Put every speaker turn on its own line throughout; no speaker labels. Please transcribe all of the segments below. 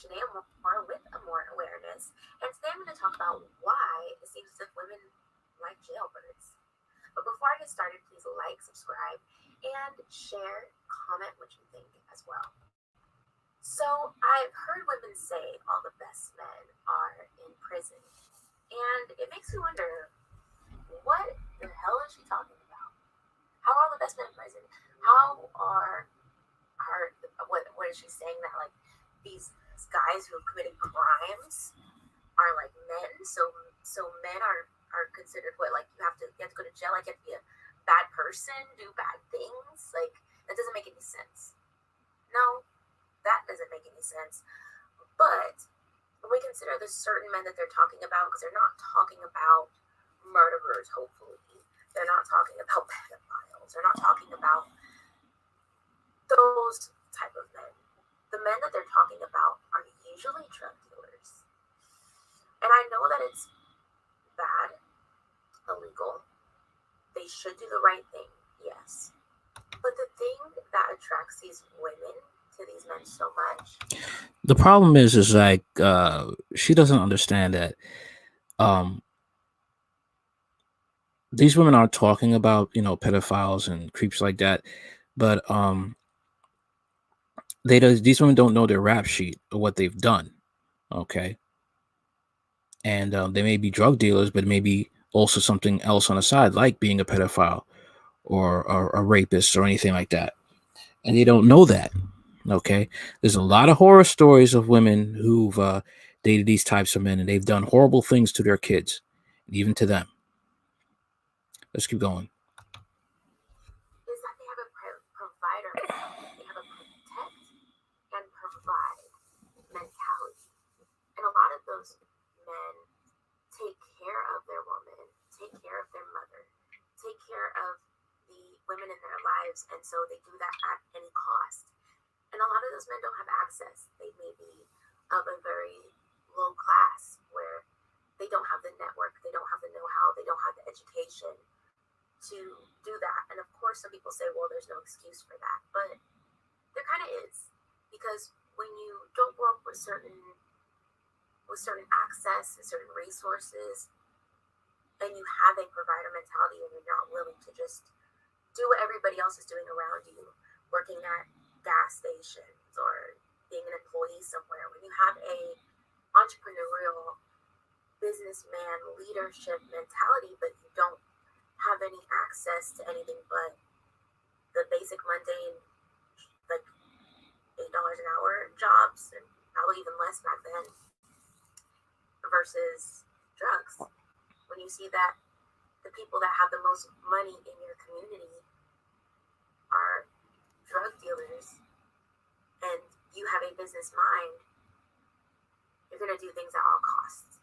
Janae Moore with More Awareness, and today I'm going to talk about why it seems as if women like jailbirds. But before I get started, please like, subscribe, and share, comment what you think as well. So, I've heard women say all the best men are in prison, and it makes me wonder, what the hell is she talking about? How are all the best men in prison? How are what is she saying, that like these guys who have committed crimes are like men, so men are considered what, like you have to go to jail, like you have to be a bad person, do bad things, like that doesn't make any sense. No, that doesn't make any sense. But when we consider the certain men that they're talking about, because they're not talking about murderers, hopefully they're not talking about pedophiles, they're not talking about those type of men. The men that they're talking about are usually drug dealers. And I know that it's bad, illegal. They should do the right thing, yes. But the thing that attracts these women to these men so much.
The problem is like she doesn't understand that these women aren't talking about, pedophiles and creeps like that, but these women don't know their rap sheet or what they've done. Okay. And they may be drug dealers, but maybe also something else on the side, like being a pedophile or a rapist or anything like that. And they don't know that. Okay. There's a lot of horror stories of women who've dated these types of men, and they've done horrible things to their kids, even to them. Let's keep going.
Is that they have a provider mentality. They have a protect and provide mentality. And a lot of those men take care of their woman, take care of their mother, take care of the women in their lives, and so they do that at any cost. And a lot of those men don't have access. They may be of a very low class where they don't have the network, they don't have the know-how, they don't have the education to do that. And of course, some people say, well, there's no excuse for that, but there kind of is, because when you don't grow up with certain access and certain resources, and you have a provider mentality, and you're not willing to just do what everybody else is doing around you, working at gas stations or being an employee somewhere, when you have a entrepreneurial businessman leadership mentality, but you don't have any access to anything but the basic mundane, like $8 an hour jobs, and probably even less back then, versus drugs. When you see that the people that have the most money in your community are drug dealers, and you have a business mind, you're going to do things at all costs.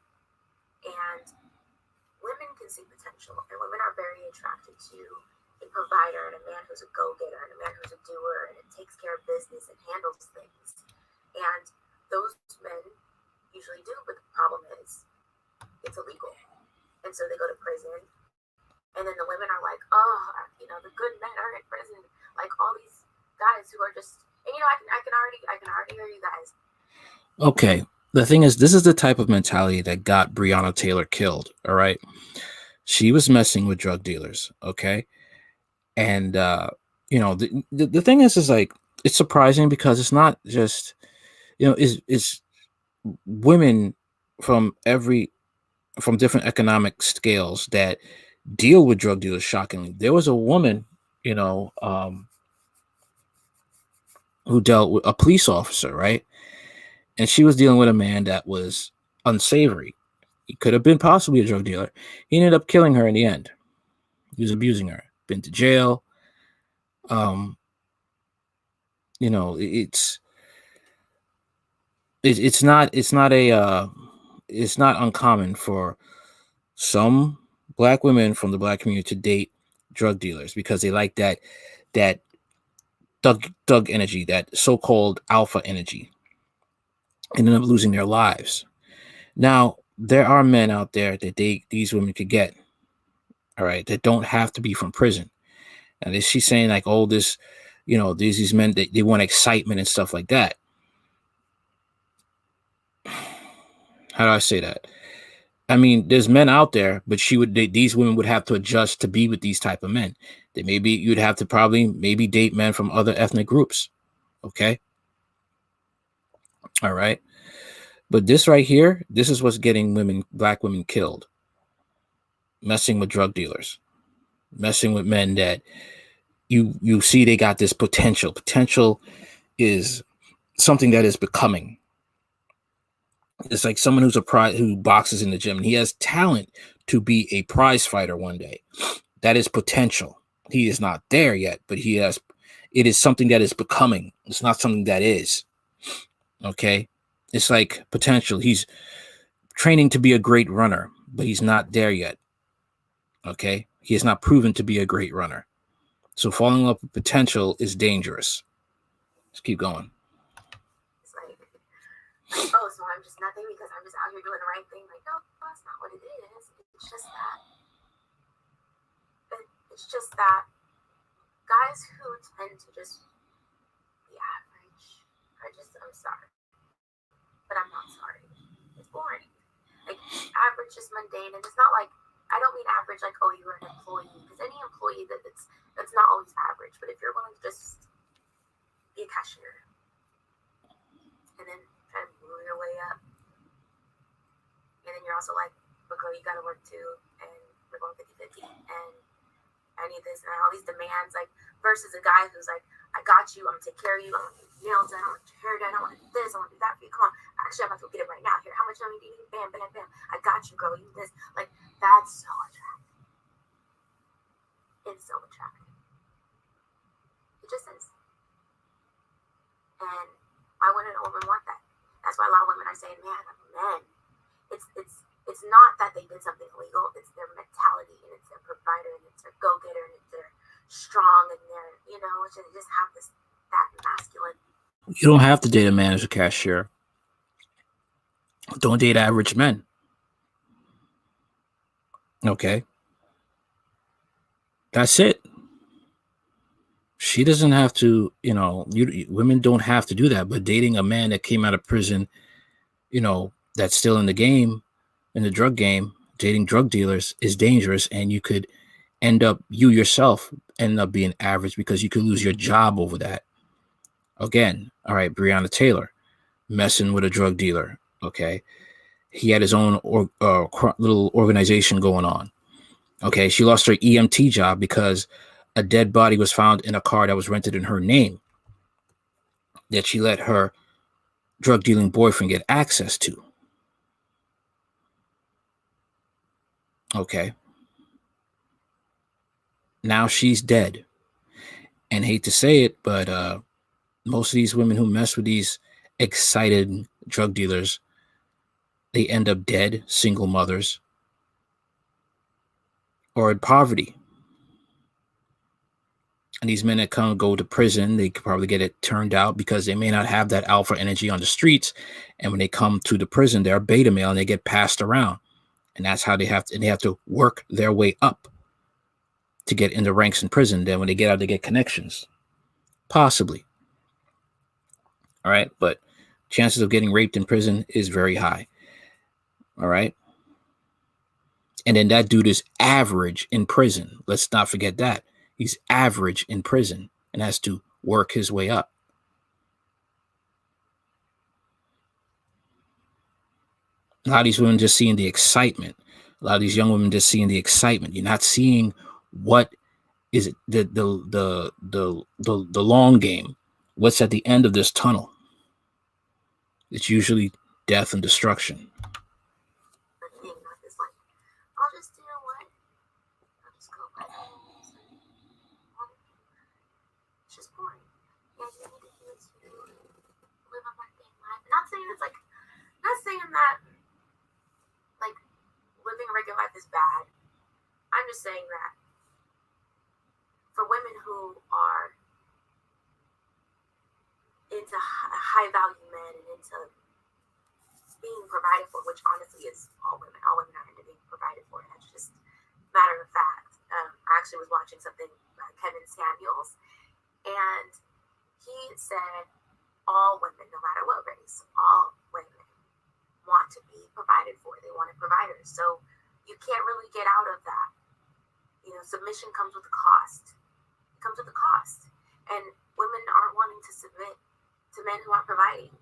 And women can see potential, and women are very attracted to a provider and a man who's a go-getter and a man who's a doer and takes care of business and handles things. And those men usually do, but the problem is it's illegal. And so they go to prison, and then the women are like, oh, the good men are in prison, like all these guys who are just, and I can already hear you guys.
Okay. The thing is, this is the type of mentality that got Breonna Taylor killed. All right. She was messing with drug dealers. Okay. And, the thing is like, it's surprising because it's not just, is women from different economic scales that deal with drug dealers. Shockingly, there was a woman, who dealt with a police officer, right? And she was dealing with a man that was unsavory. He could have been possibly a drug dealer. He ended up killing her in the end. He was abusing her. Been to jail. It's not uncommon for some black women from the black community to date drug dealers because they like that thug energy, that so-called alpha energy, and end up losing their lives. Now, there are men out there that these women could get, all right, that don't have to be from prison. And she's saying like, oh, these men, they want excitement and stuff like that. How do I say that? I mean, there's men out there, but these women would have to adjust to be with these type of men. They maybe you'd have to probably maybe date men from other ethnic groups. Okay. All right. But this right here, this is what's getting black women killed. Messing with drug dealers, messing with men that you see they got this potential. Potential is something that is becoming. It's like someone who boxes in the gym and he has talent to be a prize fighter one day. That is potential. He is not there yet, but it is something that is becoming. It's not something that is. Okay. It's like potential. He's training to be a great runner, but he's not there yet. Okay. He has not proven to be a great runner. So falling in love with potential is dangerous. Let's keep going.
It's like, oh, so I'm just nothing because I'm just out here doing the right thing. Like, no, that's not what it is. It's just that. It's just that guys who tend to just be average are just, I'm sorry, but I'm not sorry. It's boring. Like, average is mundane, and it's not like, I don't mean average like, oh, you're an employee, because any employee that's not always average, but if you're willing to just be a cashier and then try to move your way up, and then you're also like, but girl, you gotta work too, and we're going 50-50, and I need this, and all these demands, like, versus a guy who's like, I got you, I'm gonna take care of you, I'm gonna get your nails done, I want your hair done, I want to do this, I want to do that for you, come on, actually, I'm about to go get it right now, here, how much money do you need, bam, bam, bam, I got you, girl, you do this, like, that's so attractive. It's so attractive. It just is. And why wouldn't a woman want that? That's why a lot of women are saying, man, men, it's not that they did something illegal, it's their mentality, and it's their provider, and it's their go-getter, and it's their strong, and their, they just have that masculine.
You don't have to date a man as a cashier. Don't date average men. Okay. That's it. She doesn't have to, women don't have to do that, but dating a man that came out of prison, that's still in the game, in the drug game, dating drug dealers is dangerous, and you could you yourself end up being average because you could lose your job over that. Again, all right, Breonna Taylor messing with a drug dealer. Okay. He had his own little organization going on. Okay. She lost her EMT job because a dead body was found in a car that was rented in her name that she let her drug dealing boyfriend get access to. Okay. Now she's dead. And hate to say it, but most of these women who mess with these excited drug dealers, they end up dead, single mothers, or in poverty. And these men that go to prison, they could probably get it turned out because they may not have that alpha energy on the streets. And when they come to the prison, they're a beta male and they get passed around. And that's how they have to work their way up to get in the ranks in prison. Then when they get out, they get connections. Possibly. All right. But chances of getting raped in prison is very high. All right. And then that dude is average in prison. Let's not forget that. He's average in prison and has to work his way up. A lot of these women just seeing the excitement. A lot of these young women just seeing the excitement. You're not seeing what is it, the long game. What's at the end of this tunnel? It's usually death and destruction.
Not saying that like living a regular life is bad. I'm just saying that for women who are into high value men and into being provided for, which honestly is all women are into being provided for. That's just matter of fact. I actually was watching something by Kevin Samuels, and he said all women, no matter what race, all women want to be provided for. They want a provider. So you can't really get out of that. Submission comes with a cost. It comes with a cost. And women aren't wanting to submit to men who aren't providing.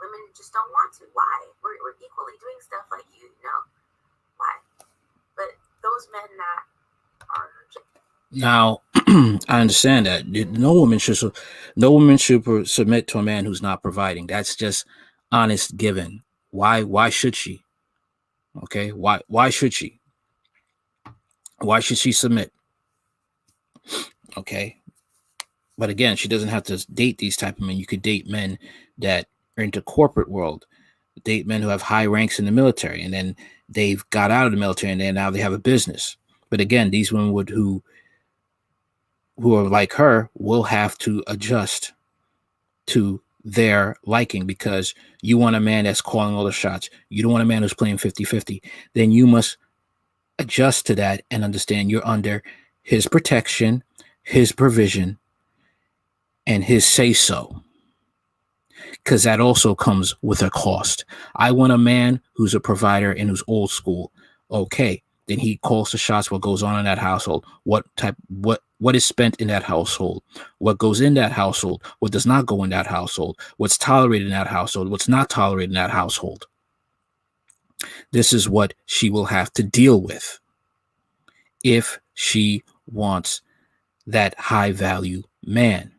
Women just don't want to. Why? We're equally doing stuff like you know. Why? But those men that are
now, I understand that no woman should submit to a man who's not providing. That's just honest given. Why should she? Okay, why should she? Why should she submit? Okay, but again, she doesn't have to date these type of men. You could date men that are into corporate world, date men who have high ranks in the military, and then they've got out of the military and then now they have a business. But again, these women who are like her will have to adjust to their liking, because you want a man that's calling all the shots. You don't want a man who's playing 50-50. Then you must adjust to that and understand you're under his protection, his provision, and his say-so. Because that also comes with a cost. I want a man who's a provider and who's old school. Okay, then he calls the shots. What goes on in that household? What is spent in that household? What goes in that household? What does not go in that household? What's tolerated in that household? What's not tolerated in that household? This is what she will have to deal with if she wants that high value man,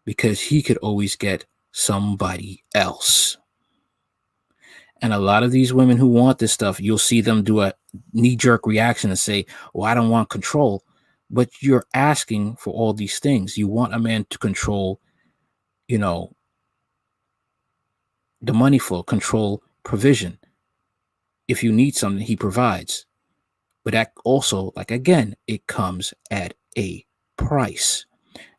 because he could always get somebody else. And a lot of these women who want this stuff, you'll see them do a knee-jerk reaction and say, well, I don't want control. But you're asking for all these things. You want a man to control, the money flow, control provision. If you need something, he provides. But that also, again, it comes at a price.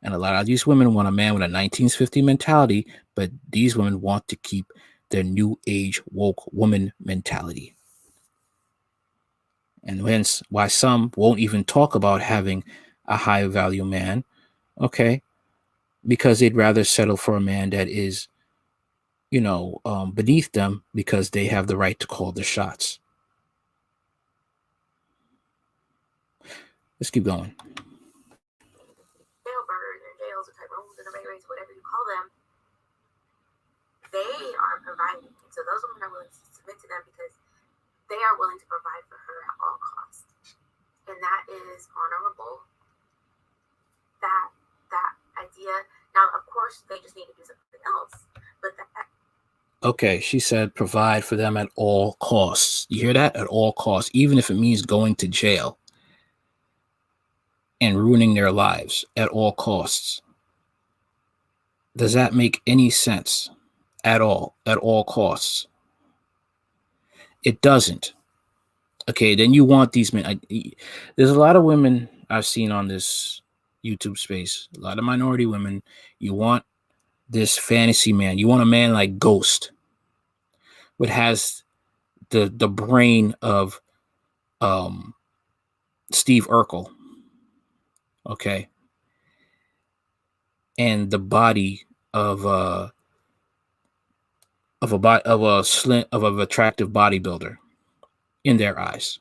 And a lot of these women want a man with a 1950 mentality, but these women want to keep their new age woke woman mentality. And hence why some won't even talk about having a high value man, okay? Because they'd rather settle for a man that is, beneath them, because they have the right to call the shots. Let's keep going.
Jailbirds and jails or tyrones and rates, whatever you call them, they are providing. So those women are willing to submit to them because they are willing to provide for her at all costs. And that is honorable. That idea. Now, of course, they just need to do something else. But
okay, she said provide for them at all costs. You hear that? At all costs, even if it means going to jail and ruining their lives at all costs. Does that make any sense at all? At all costs? It doesn't. Okay, then you want these men. There's a lot of women I've seen on this YouTube space, a lot of minority women. You want this fantasy man. You want a man like Ghost, but has the brain of Steve Urkel. Okay. And the body of an attractive bodybuilder in their eyes.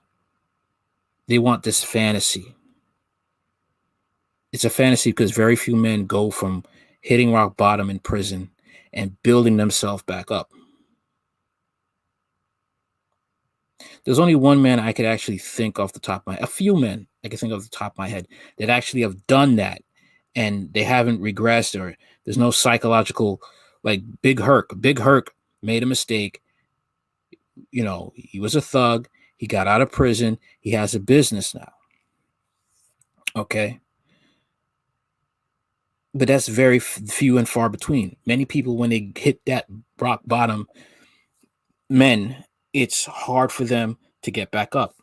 They want this fantasy. It's a fantasy because very few men go from hitting rock bottom in prison and building themselves back up. There's only one man I could actually think off the top of my head, a few men I can think off the top of my head that actually have done that, and they haven't regressed, or there's no psychological, like Big Herc. Big Herc made a mistake. He was a thug. He got out of prison. He has a business now. Okay. But that's very few and far between. Many people, when they hit that rock bottom, men, it's hard for them to get back up.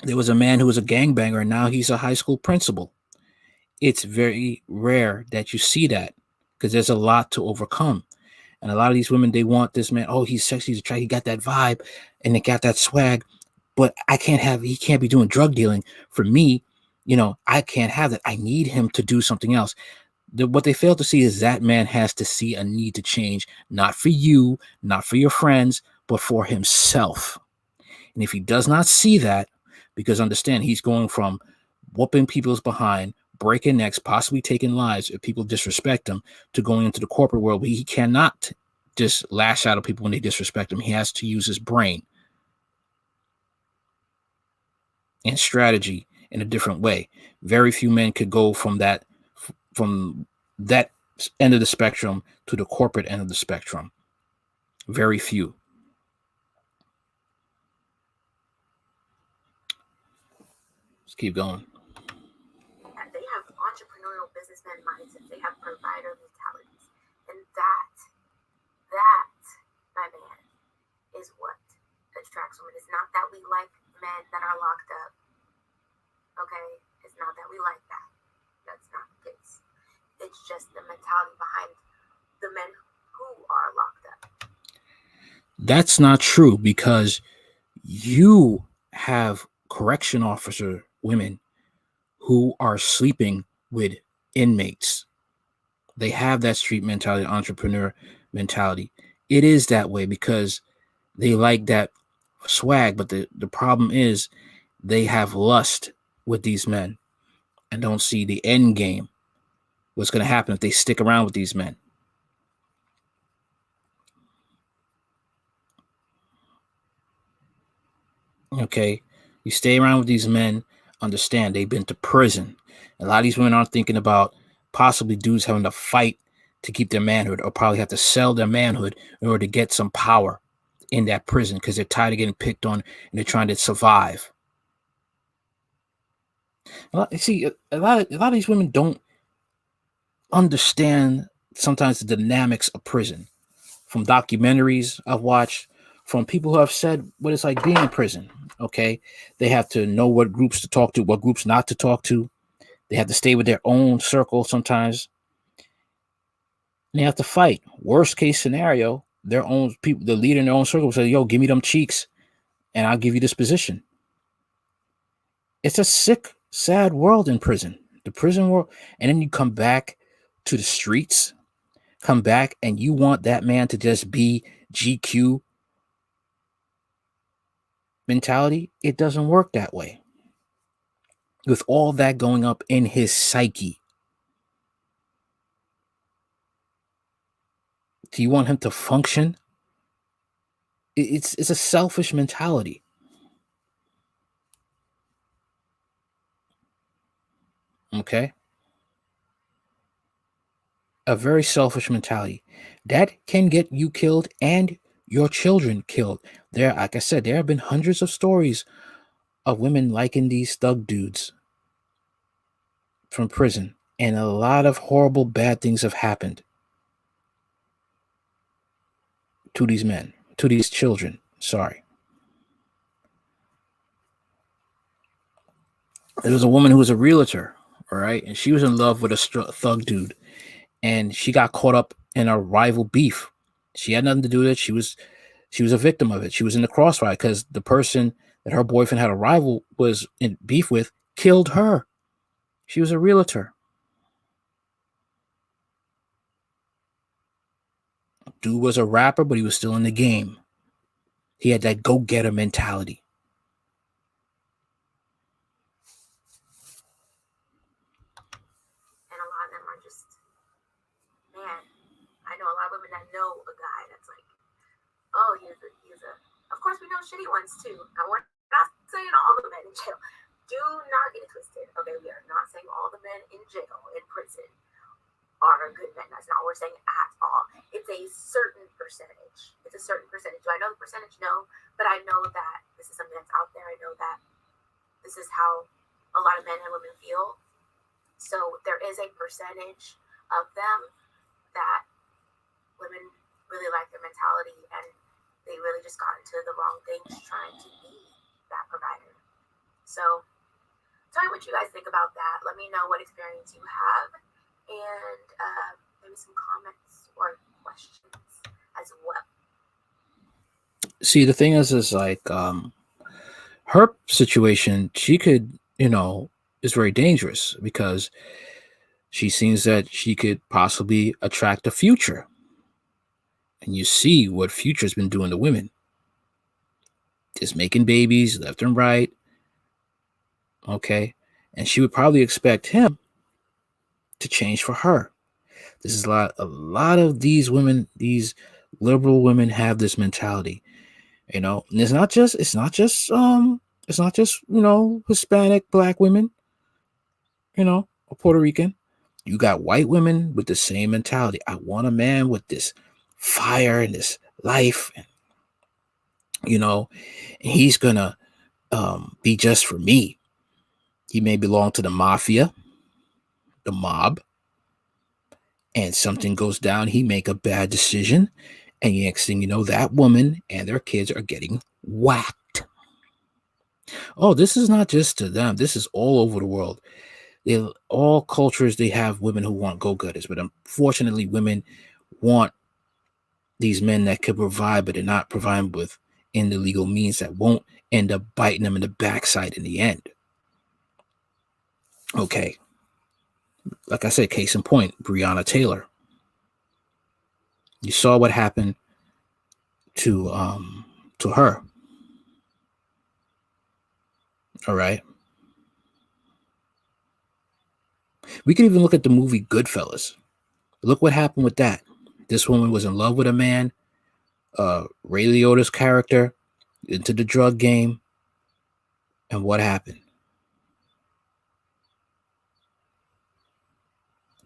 There was a man who was a gangbanger, and now he's a high school principal. It's very rare that you see that, because there's a lot to overcome. And a lot of these women, they want this man. Oh, he's sexy, he's attractive, he got that vibe, and they got that swag. But he can't be doing drug dealing. For me, I can't have that. I need him to do something else. What they fail to see is that man has to see a need to change, not for you, not for your friends, but for himself. And if he does not see that, because understand he's going from whooping people's behind, breaking necks, possibly taking lives if people disrespect him, to going into the corporate world where he cannot just lash out at people when they disrespect him. He has to use his brain and strategy in a different way. Very few men could go from that end of the spectrum to the corporate end of the spectrum. Very few. Let's keep going.
They have entrepreneurial businessman mindsets. They have provider mentalities. And that, my man, is what attracts women. It's not that we like men that are locked up. Okay? It's not that we like that. That's not the case. It's just the mentality behind the men who are locked up.
That's not true, because you have correction officer women who are sleeping with inmates. They have that street mentality, entrepreneur mentality. It is that way because they like that swag, but the problem is they have lust with these men and don't see the end game. What's going to happen if they stick around with these men? Okay, you stay around with these men, understand they've been to prison. A lot of these women aren't thinking about possibly dudes having to fight to keep their manhood, or probably have to sell their manhood in order to get some power in that prison because they're tired of getting picked on and they're trying to survive. A lot of these women don't understand sometimes the dynamics of prison. From documentaries I've watched, from people who have said what it's like being in prison. Okay, they have to know what groups to talk to, what groups not to talk to. They have to stay with their own circle sometimes. And they have to fight. Worst case scenario, their own people, the leader in their own circle will say, yo, give me them cheeks and I'll give you this position. It's a sick, sad world in prison. The prison world. And then you come back to the streets, come back and you want that man to just be GQ mentality. It doesn't work that way. With all that going up in his psyche, do you want him to function? It's a selfish mentality. Okay? A very selfish mentality that can get you killed and your children killed. There, like I said, there have been hundreds of stories of women liking these thug dudes from prison, and a lot of horrible, bad things have happened to these men, to these children. Sorry. There was a woman who was a realtor, all right, and she was in love with a thug dude, and she got caught up in a rival beef. She had nothing to do with it. She was a victim of it. She was in the crossfire because the person that her boyfriend had a rival was in beef with killed her. She was a realtor. Dude was a rapper, but he was still in the game. He had that go-getter mentality.
And a lot of them are just, man, I know a lot of women that know a guy that's like, oh, he's a, of course we know shitty ones too. And we're not saying all the men in jail. Do not get it twisted. Okay, we are not saying all the men in jail, in prison, are good men. That's not what we're saying at all. It's a certain percentage. It's a certain percentage. Do I know the percentage? No. But I know that this is something that's out there. I know that this is how a lot of men and women feel. So there is a percentage of them that women really like their mentality and they really just got into the wrong things trying to be that provider. So tell me what you guys think about that. Let me know what experience you have and maybe some comments or questions as well.
See, the thing is like her situation, she could, is very dangerous because she seems that she could possibly attract a future. And you see what Future's been doing to women. just making babies left and right. Okay. And she would probably expect him to change for her. This is a lot of these women, these liberal women have this mentality, and it's not just Hispanic black women, or Puerto Rican. You got white women with the same mentality. I want a man with this fire and this life, and he's gonna be just for me. He may belong to the mafia, the mob, and something goes down. He make a bad decision, and the next thing you know, that woman and their kids are getting whacked. Oh, this is not just to them. This is all over the world. All cultures, they have women who want go-getters, but unfortunately, women want these men that could provide, but they're not providing with in the legal means that won't end up biting them in the backside in the end. Okay. Like I said, case in point, Breonna Taylor. You saw what happened to her. All right. We could even look at the movie Goodfellas. Look what happened with that. This woman was in love with a man, Ray Liotta's character, into the drug game. And what happened?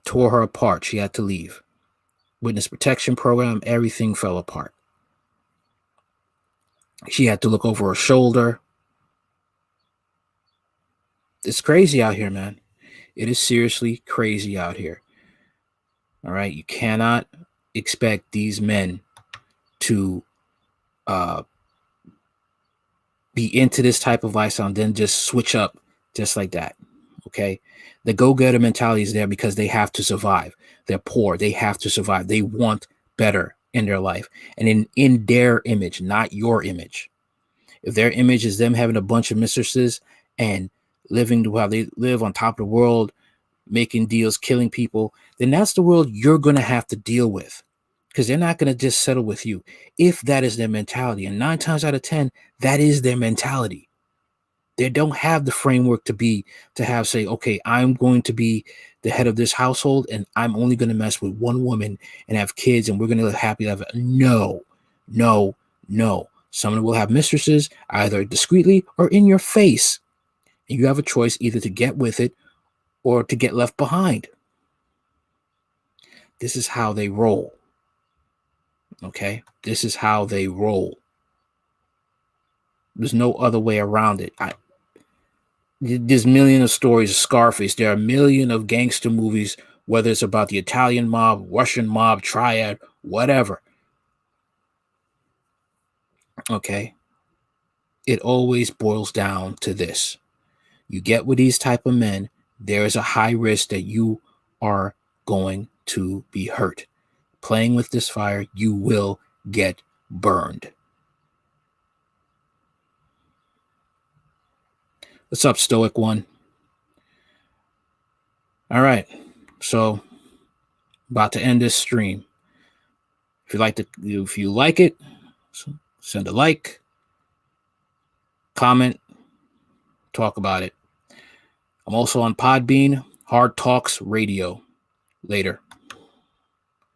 Tore her apart. She had to leave. Witness protection program, everything fell apart. She had to look over her shoulder. It's crazy out here, man. It is seriously crazy out here. All right. You cannot expect these men to be into this type of lifestyle and then just switch up just like that. Okay. The go-getter mentality is there because they have to survive. They're poor. They have to survive. They want better in their life and in their image, not your image. If their image is them having a bunch of mistresses and living how they live on top of the world, making deals, killing people, then that's the world you're going to have to deal with, because they're not going to just settle with you if that is their mentality. And 9 times out of 10, that is their mentality. They don't have the framework to have say, okay, I'm going to be the head of this household and I'm only going to mess with one woman and have kids and we're going to live happily ever. No. Some will have mistresses either discreetly or in your face. And you have a choice either to get with it or to get left behind. This is how they roll. Okay? This is how they roll. There's no other way around it. There's millions of stories of Scarface. There are a million of gangster movies, whether it's about the Italian mob, Russian mob, triad, whatever. Okay? It always boils down to this. You get with these type of men, there is a high risk that you are going to be hurt. Playing with this fire, you will get burned. What's up, Stoic One? All right, so about to end this stream. If you like it, send a like, comment, talk about it. I'm also on Podbean, Hard Talks Radio. Later.